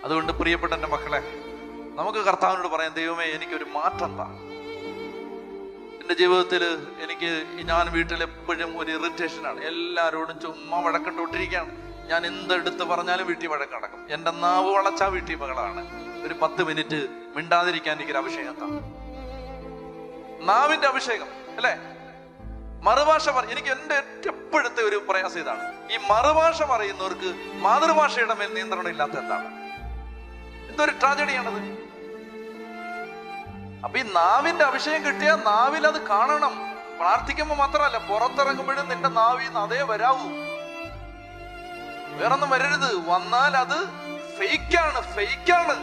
അതുകൊണ്ട് പ്രിയപ്പെട്ട എൻ്റെ മക്കളെ, നമുക്ക് കർത്താവിനോട് പറയാം, ദൈവമേ എനിക്കൊരു മാറ്റം താ. എൻ്റെ ജീവിതത്തിൽ ഞാൻ വീട്ടിൽ എപ്പോഴും ഒരു ഇറിറ്റേഷനാണ്. എല്ലാവരോടും ചുമ്മാ വഴക്കണ്ടോട്ടിരിക്കുകയാണ്. ഞാൻ എന്തെടുത്ത് പറഞ്ഞാലും വീട്ടിൽ വഴക്ക് നടക്കും. എൻ്റെ നാവ് വളച്ചാ വീട്ടിൽ മകളാണ്. ഒരു 10 മിനിറ്റ് മിണ്ടാതിരിക്കാൻ എനിക്കൊരു അഭിഷേകം താ. നാവിന്റെ അഭിഷേകം അല്ലേ? മറുഭാഷ എനിക്ക് എൻ്റെ എപ്പോഴത്തെ ഒരു പ്രയാസം ഇതാണ്. ഈ മറുഭാഷ പറയുന്നവർക്ക് മാതൃഭാഷയുടെ മേൽ നിയന്ത്രണം ഇല്ലാത്ത എന്താണ്? എന്തൊരു ട്രാജഡിയാണത്. അപ്പൊ ഈ നാവിന്റെ അഭിഷേകം കിട്ടിയാൽ നാവിൽ അത് കാണണം. പ്രാർത്ഥിക്കുമ്പോൾ മാത്രമല്ല, പുറത്തിറങ്ങുമ്പോഴും നിന്റെ നാവിന്ന് അതേ വരാവൂ. വേറൊന്നും വരരുത്. വന്നാൽ അത് ഫേക്കാണ്.